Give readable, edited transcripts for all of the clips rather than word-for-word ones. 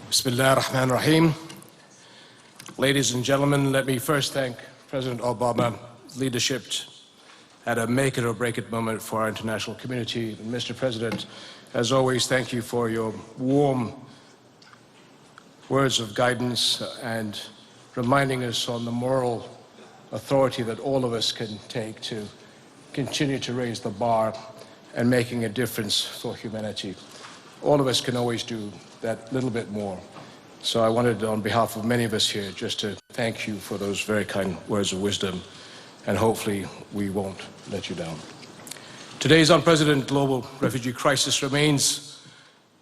Bismillah ar-Rahman ar-Rahim. Ladies and gentlemen, let me first thank President Obama's leadership at a make it or break it moment for our international community. And Mr. President, as always, thank you for your warm words of guidance and reminding us on the moral authority that all of us can take to continue to raise the bar and making a difference for humanity. All of us can always do that little bit more. So I wanted, on behalf of many of us here, just to thank you for those very kind words of wisdom, and hopefully we won't let you down. Today's unprecedented global refugee crisis remains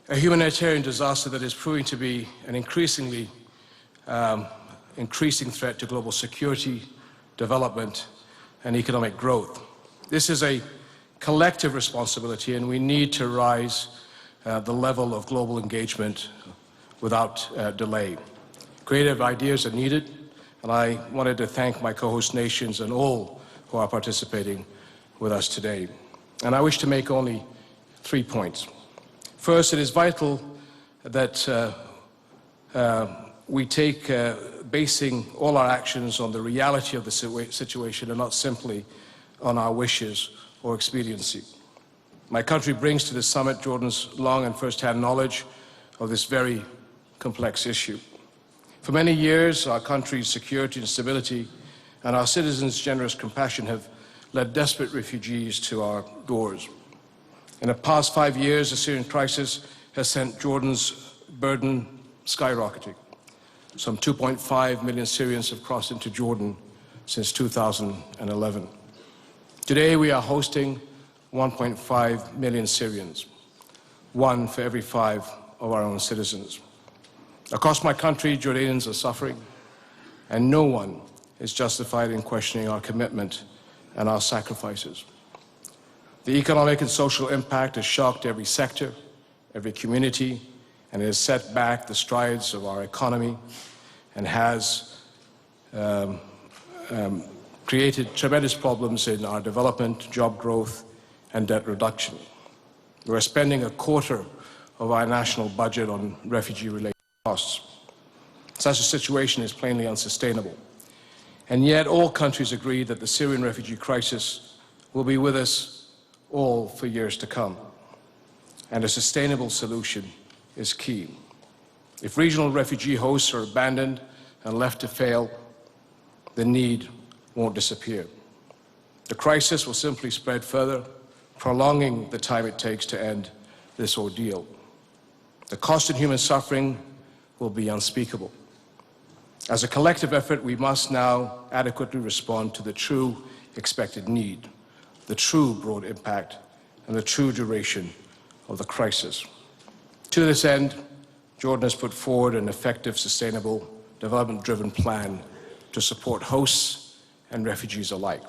a humanitarian disaster that is proving to be an increasing threat to global security, development, and economic growth. This is a collective responsibility, and we need to rise the level of global engagement without delay. Creative ideas are needed, and I wanted to thank my co-host nations and all who are participating with us today. And I wish to make only 3 points. First, it is vital that we take basing all our actions on the reality of the situation and not simply on our wishes or expediency. My country brings to this summit Jordan's long and first-hand knowledge of this very complex issue. For many years, our country's security and stability and our citizens' generous compassion have led desperate refugees to our doors. In the past 5 years, the Syrian crisis has sent Jordan's burden skyrocketing. Some 2.5 million Syrians have crossed into Jordan since 2011. Today, we are hosting 1.5 million Syrians, 1 for every 5 of our own citizens. Across my country, Jordanians are suffering, and no one is justified in questioning our commitment and our sacrifices. The economic and social impact has shocked every sector, every community, and it has set back the strides of our economy and has created tremendous problems in our development, job growth, and debt reduction. We're spending a quarter of our national budget on refugee-related costs. Such a situation is plainly unsustainable. And yet all countries agree that the Syrian refugee crisis will be with us all for years to come. And a sustainable solution is key. If regional refugee hosts are abandoned and left to fail, the need won't disappear. The crisis will simply spread further, prolonging the time it takes to end this ordeal. The cost in human suffering will be unspeakable. As a collective effort, we must now adequately respond to the true expected need, the true broad impact, and the true duration of the crisis. To this end, Jordan has put forward an effective, sustainable, development-driven plan to support hosts and refugees alike.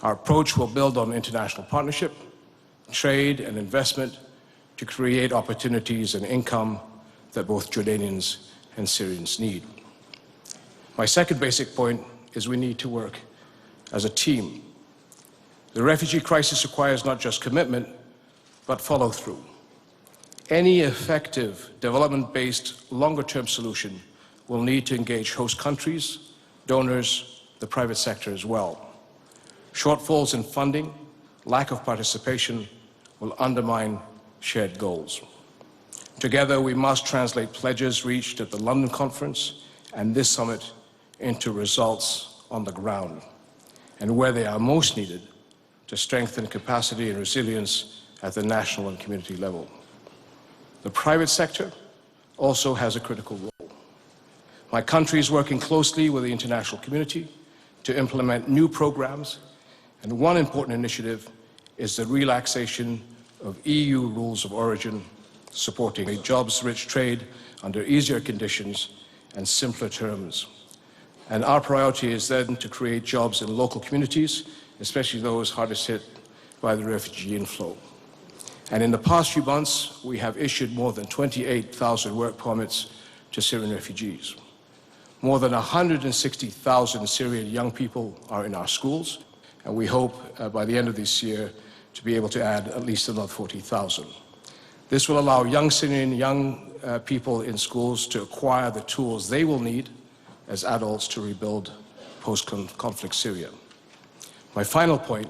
Our approach will build on international partnership, trade, and investment to create opportunities and income that both Jordanians and Syrians need. My second basic point is we need to work as a team. The refugee crisis requires not just commitment, but follow-through. Any effective development-based longer-term solution will need to engage host countries, donors, the private sector as well. Shortfalls in funding, lack of participation will undermine shared goals. Together, we must translate pledges reached at the London conference and this summit into results on the ground, and where they are most needed, to strengthen capacity and resilience at the national and community level. The private sector also has a critical role. My country is working closely with the international community to implement new programs, and one important initiative is the relaxation of EU rules of origin, supporting a jobs-rich trade under easier conditions and simpler terms. And our priority is then to create jobs in local communities, especially those hardest hit by the refugee inflow. And in the past few months, we have issued more than 28,000 work permits to Syrian refugees. More than 160,000 Syrian young people are in our schools, and we hope by the end of this year to be able to add at least another 40,000. This will allow young Syrian young people in schools to acquire the tools they will need as adults to rebuild post-conflict Syria. My final point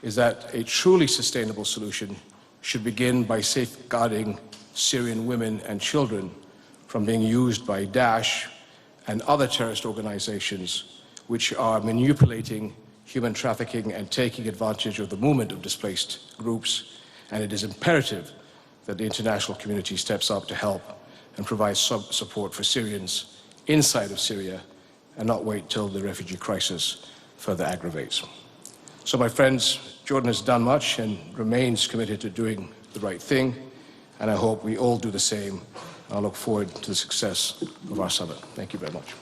is that a truly sustainable solution should begin by safeguarding Syrian women and children from being used by Daesh and other terrorist organizations which are manipulating human trafficking and taking advantage of the movement of displaced groups. And it is imperative that the international community steps up to help and provide support for Syrians inside of Syria and not wait till the refugee crisis further aggravates. So, my friends, Jordan has done much and remains committed to doing the right thing, and I hope we all do the same. I look forward to the success of our summit. Thank you very much.